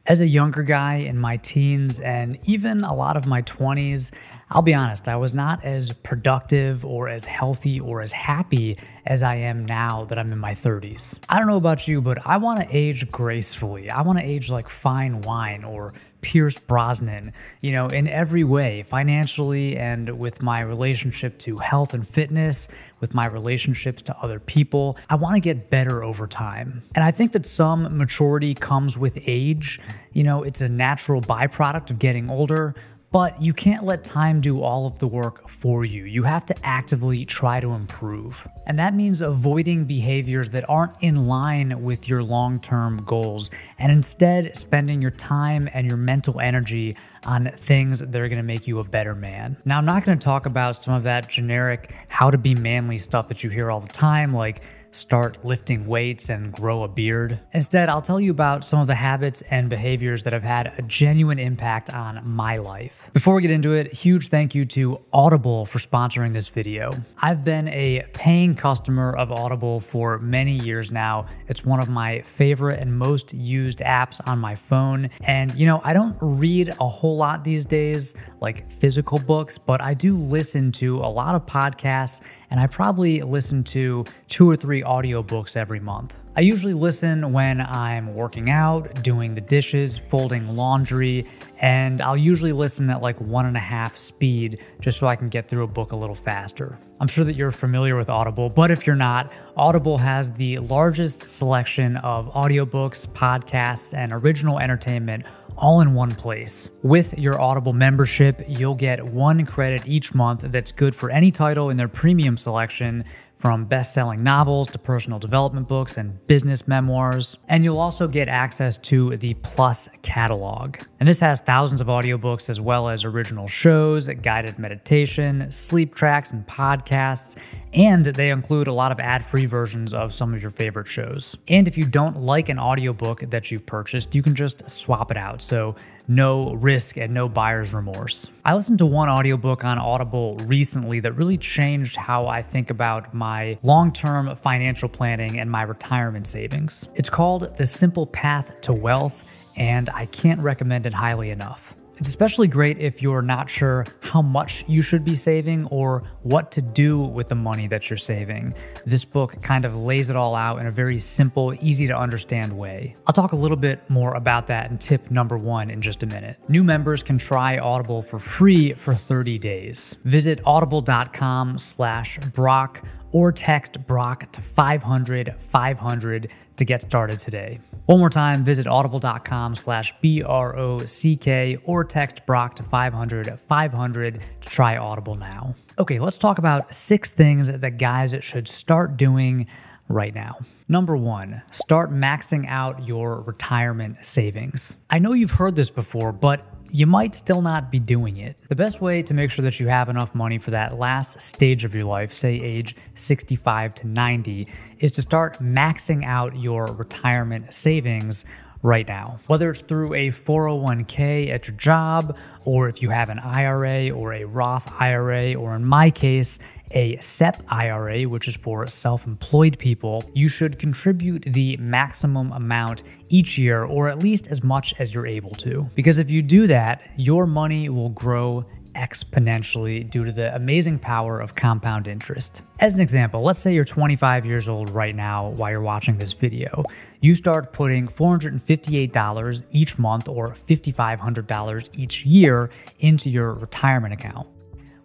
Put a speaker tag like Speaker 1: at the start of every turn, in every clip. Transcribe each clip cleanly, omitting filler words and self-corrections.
Speaker 1: As a younger guy in my teens and even a lot of my 20s, I'll be honest, I was not as productive or as healthy or as happy as I am now that I'm in my 30s. I don't know about you, but I want to age gracefully. I want to age like fine wine or Pierce Brosnan, in every way, financially and with my relationship to health and fitness, with my relationships to other people. I want to get better over time. And I think that some maturity comes with age. It's a natural byproduct of getting older. But you can't let time do all of the work for you. You have to actively try to improve. And that means avoiding behaviors that aren't in line with your long-term goals and instead spending your time and your mental energy on things that are going to make you a better man. Now, I'm not going to talk about some of that generic how to be manly stuff that you hear all the time, like start lifting weights and grow a beard. Instead, I'll tell you about some of the habits and behaviors that have had a genuine impact on my life. Before we get into it, huge thank you to Audible for sponsoring this video. I've been a paying customer of Audible for many years now. It's one of my favorite and most used apps on my phone. And I don't read a whole lot these days, like physical books, but I do listen to a lot of podcasts, and I probably listen to 2 or 3 audiobooks every month. I usually listen when I'm working out, doing the dishes, folding laundry, and I'll usually listen at like 1.5 speed just so I can get through a book a little faster. I'm sure that you're familiar with Audible, but if you're not, Audible has the largest selection of audiobooks, podcasts, and original entertainment all in one place. With your Audible membership, you'll get 1 credit each month that's good for any title in their premium selection, from best-selling novels to personal development books and business memoirs. And you'll also get access to the Plus catalog. And this has thousands of audiobooks as well as original shows, guided meditation, sleep tracks, and podcasts. And they include a lot of ad-free versions of some of your favorite shows. And if you don't like an audiobook that you've purchased, you can just swap it out. So no risk and no buyer's remorse. I listened to one audiobook on Audible recently that really changed how I think about my long-term financial planning and my retirement savings. It's called The Simple Path to Wealth, and I can't recommend it highly enough. It's especially great if you're not sure how much you should be saving or what to do with the money that you're saving. This book kind of lays it all out in a very simple, easy to understand way. I'll talk a little bit more about that in tip number 1 in just a minute. New members can try Audible for free for 30 days. Visit audible.com/Brock or text Brock to 500-500 to get started today. One more time, visit audible.com/BROCK or text Brock to 500-500 to try Audible now. Okay, let's talk about 6 things that guys should start doing right now. Number 1, start maxing out your retirement savings. I know you've heard this before, but you might still not be doing it. The best way to make sure that you have enough money for that last stage of your life, say age 65 to 90, is to start maxing out your retirement savings right now. Whether it's through a 401k at your job, or if you have an IRA or a Roth IRA, or in my case, a SEP IRA, which is for self-employed people, you should contribute the maximum amount each year, or at least as much as you're able to. Because if you do that, your money will grow exponentially due to the amazing power of compound interest. As an example, let's say you're 25 years old right now while you're watching this video. You start putting $458 each month or $5,500 each year into your retirement account.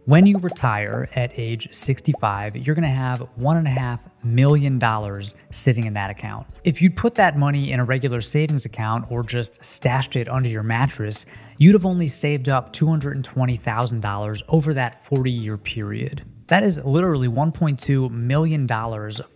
Speaker 1: When you retire at age 65, you're going to have $1.5 million sitting in that account. If you'd put that money in a regular savings account or just stashed it under your mattress, you'd have only saved up $220,000 over that 40-year period. That is literally $1.2 million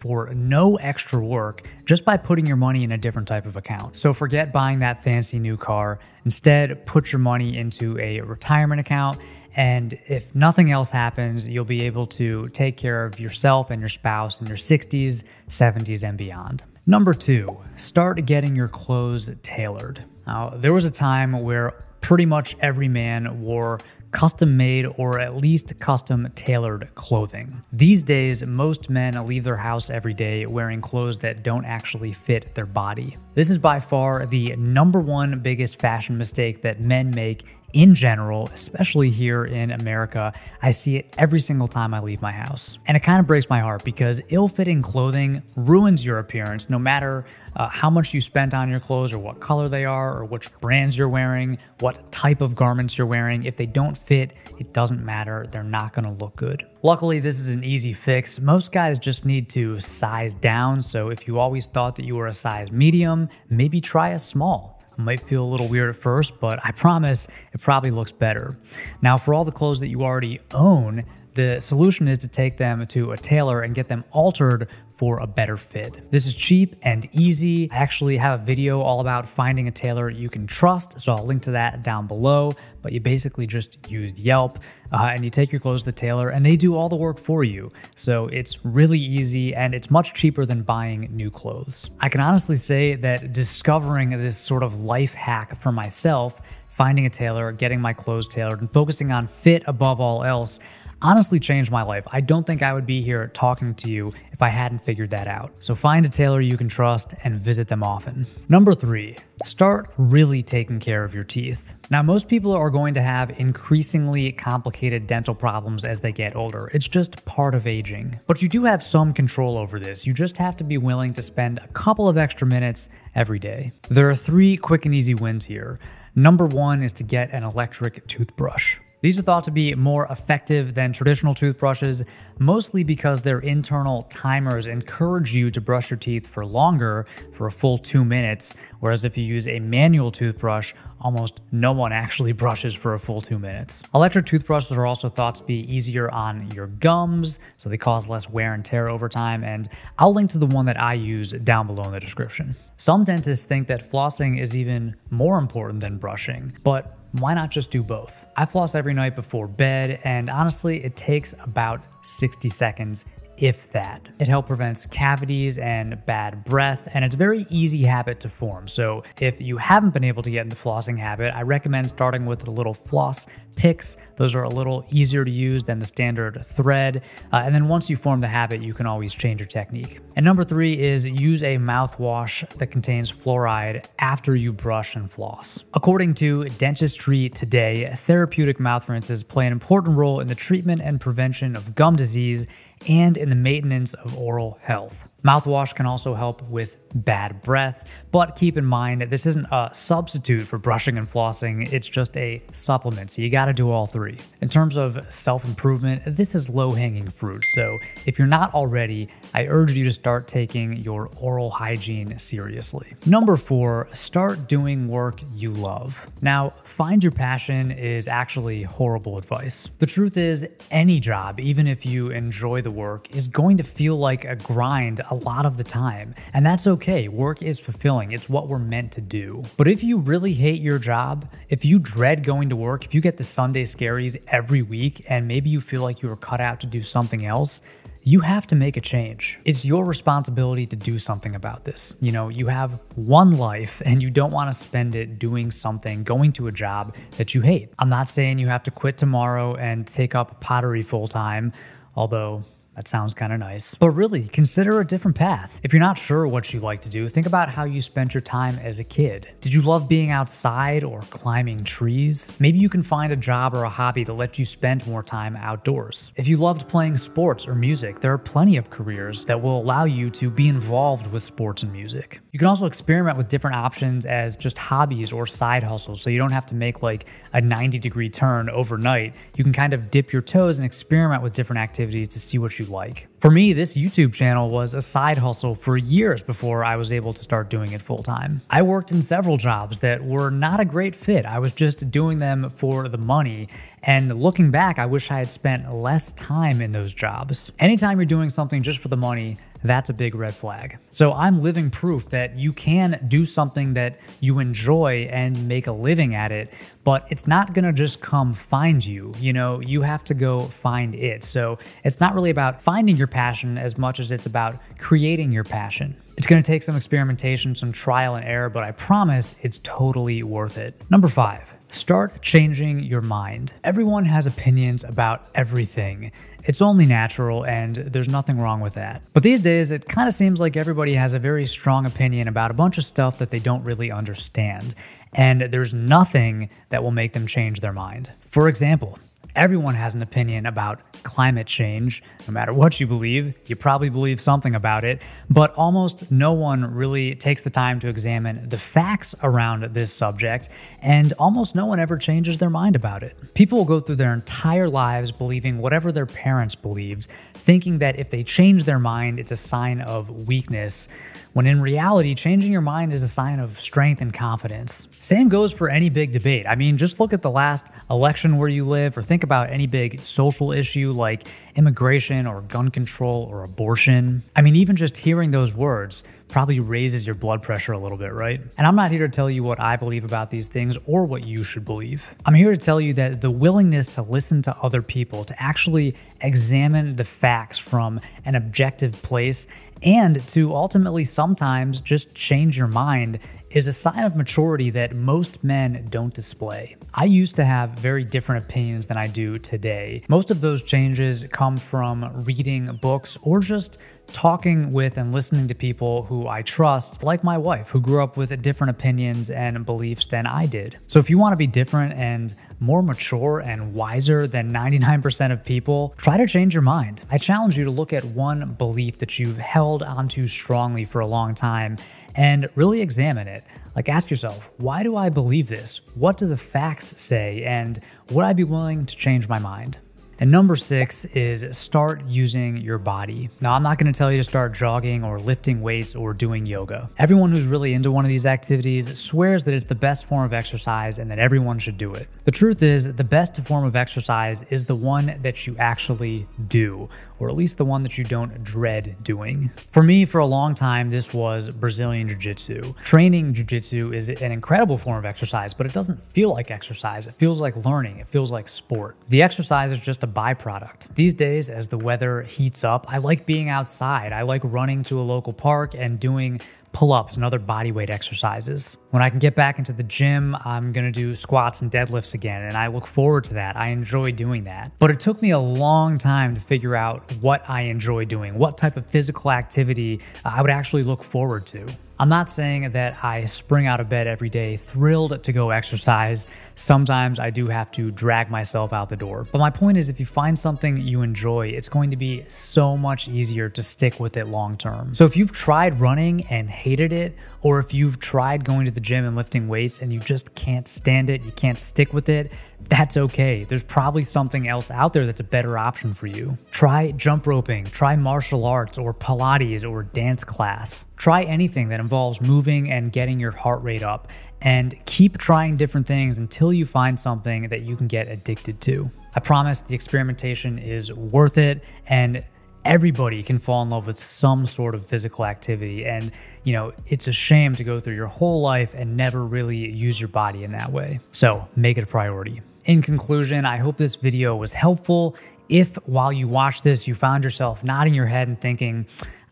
Speaker 1: for no extra work just by putting your money in a different type of account. So forget buying that fancy new car. Instead, put your money into a retirement account. And if nothing else happens, you'll be able to take care of yourself and your spouse in your 60s, 70s, and beyond. Number 2, start getting your clothes tailored. Now, there was a time where pretty much every man wore custom made or at least custom tailored clothing. These days, most men leave their house every day wearing clothes that don't actually fit their body. This is by far the #1 biggest fashion mistake that men make in general, especially here in America. I see it every single time I leave my house. And it kind of breaks my heart because ill-fitting clothing ruins your appearance no matter how much you spent on your clothes or what color they are or which brands you're wearing, what type of garments you're wearing. If they don't fit, it doesn't matter. They're not going to look good. Luckily, this is an easy fix. Most guys just need to size down. So if you always thought that you were a size medium, maybe try a small. It might feel a little weird at first, but I promise it probably looks better. Now, for all the clothes that you already own, the solution is to take them to a tailor and get them altered for a better fit. This is cheap and easy. I actually have a video all about finding a tailor you can trust, so I'll link to that down below, but you basically just use Yelp and you take your clothes to the tailor and they do all the work for you. So it's really easy and it's much cheaper than buying new clothes. I can honestly say that discovering this sort of life hack for myself, finding a tailor, getting my clothes tailored, and focusing on fit above all else, honestly changed my life. I don't think I would be here talking to you if I hadn't figured that out. So find a tailor you can trust and visit them often. Number 3, start really taking care of your teeth. Now, most people are going to have increasingly complicated dental problems as they get older. It's just part of aging. But you do have some control over this. You just have to be willing to spend a couple of extra minutes every day. There are 3 quick and easy wins here. Number 1 is to get an electric toothbrush. These are thought to be more effective than traditional toothbrushes, mostly because their internal timers encourage you to brush your teeth for longer, for a full 2 minutes, whereas if you use a manual toothbrush, almost no one actually brushes for a full 2 minutes. Electric toothbrushes are also thought to be easier on your gums, so they cause less wear and tear over time, and I'll link to the one that I use down below in the description. Some dentists think that flossing is even more important than brushing, but why not just do both? I floss every night before bed, and honestly, it takes about 60 seconds, if that. It helps prevent cavities and bad breath, and it's a very easy habit to form. So if you haven't been able to get into the flossing habit, I recommend starting with the little floss picks. Those are a little easier to use than the standard thread. And then once you form the habit, you can always change your technique. And number 3 is use a mouthwash that contains fluoride after you brush and floss. According to Dentistry Today, therapeutic mouth rinses play an important role in the treatment and prevention of gum disease and in the maintenance of oral health. Mouthwash can also help with bad breath, but keep in mind that this isn't a substitute for brushing and flossing, it's just a supplement, so you gotta do all 3. In terms of self-improvement, this is low-hanging fruit, so if you're not already, I urge you to start taking your oral hygiene seriously. Number 4, start doing work you love. Now, find your passion is actually horrible advice. The truth is, any job, even if you enjoy the work, is going to feel like a grind a lot of the time, and that's okay. Work is fulfilling. It's what we're meant to do. But if you really hate your job, if you dread going to work, if you get the Sunday scaries every week, and maybe you feel like you were cut out to do something else, you have to make a change. It's your responsibility to do something about this. You know, you have one life and you don't want to spend it doing something, going to a job that you hate. I'm not saying you have to quit tomorrow and take up pottery full time, although that sounds kind of nice. But really, consider a different path. If you're not sure what you like to do, think about how you spent your time as a kid. Did you love being outside or climbing trees? Maybe you can find a job or a hobby that lets you spend more time outdoors. If you loved playing sports or music, there are plenty of careers that will allow you to be involved with sports and music. You can also experiment with different options as just hobbies or side hustles, so you don't have to make like a 90-degree turn overnight. You can kind of dip your toes and experiment with different activities to see what you like. For me, this YouTube channel was a side hustle for years before I was able to start doing it full time. I worked in several jobs that were not a great fit. I was just doing them for the money. And looking back, I wish I had spent less time in those jobs. Anytime you're doing something just for the money, that's a big red flag. So I'm living proof that you can do something that you enjoy and make a living at it, but it's not gonna just come find you. You know, you have to go find it. So it's not really about finding your passion as much as it's about creating your passion. It's going to take some experimentation, some trial and error, but I promise it's totally worth it. Number 5. Start changing your mind. Everyone has opinions about everything. It's only natural, and there's nothing wrong with that. But these days, it kind of seems like everybody has a very strong opinion about a bunch of stuff that they don't really understand, and there's nothing that will make them change their mind. For example, everyone has an opinion about climate change. No matter what you believe, you probably believe something about it, but almost no one really takes the time to examine the facts around this subject, and almost no one ever changes their mind about it. People will go through their entire lives believing whatever their parents believed, thinking that if they change their mind, it's a sign of weakness, when in reality, changing your mind is a sign of strength and confidence. Same goes for any big debate. I mean, just look at the last election where you live, or think about any big social issue like immigration or gun control or abortion. I mean, even just hearing those words probably raises your blood pressure a little bit, right? And I'm not here to tell you what I believe about these things or what you should believe. I'm here to tell you that the willingness to listen to other people, to actually examine the facts from an objective place, and to ultimately sometimes just change your mind is a sign of maturity that most men don't display. I used to have very different opinions than I do today. Most of those changes come from reading books or just talking with and listening to people who I trust, like my wife, who grew up with different opinions and beliefs than I did. So if you want to be different and more mature and wiser than 99% of people, try to change your mind. I challenge you to look at one belief that you've held onto strongly for a long time and really examine it. Like, ask yourself, why do I believe this? What do the facts say? And would I be willing to change my mind? And number 6 is start using your body. Now, I'm not going to tell you to start jogging or lifting weights or doing yoga. Everyone who's really into one of these activities swears that it's the best form of exercise and that everyone should do it. The truth is, the best form of exercise is the one that you actually do, or at least the one that you don't dread doing. For me, for a long time, this was Brazilian Jiu-Jitsu. Training Jiu-Jitsu is an incredible form of exercise, but it doesn't feel like exercise. It feels like learning. It feels like sport. The exercise is just a byproduct. These days, as the weather heats up, I like being outside. I like running to a local park and doing pull-ups and other bodyweight exercises. When I can get back into the gym, I'm gonna do squats and deadlifts again, and I look forward to that. I enjoy doing that. But it took me a long time to figure out what I enjoy doing, what type of physical activity I would actually look forward to. I'm not saying that I spring out of bed every day thrilled to go exercise. Sometimes I do have to drag myself out the door. But my point is, if you find something you enjoy, it's going to be so much easier to stick with it long term. So if you've tried running and hated it, or if you've tried going to the gym and lifting weights and you just can't stand it, you can't stick with it, that's okay. There's probably something else out there that's a better option for you. Try jump roping, try martial arts or Pilates or dance class. Try anything that involves moving and getting your heart rate up, and keep trying different things until you find something that you can get addicted to. I promise the experimentation is worth it, and everybody can fall in love with some sort of physical activity. And, you know, it's a shame to go through your whole life and never really use your body in that way. So make it a priority. In conclusion, I hope this video was helpful. If while you watch this, you found yourself nodding your head and thinking,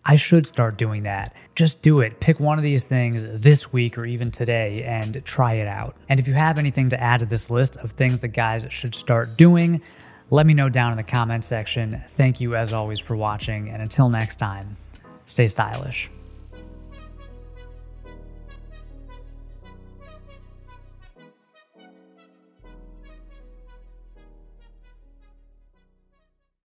Speaker 1: I should start doing that, just do it. Pick one of these things this week or even today and try it out. And if you have anything to add to this list of things that guys should start doing, let me know down in the comment section. Thank you as always for watching, and until next time, stay stylish.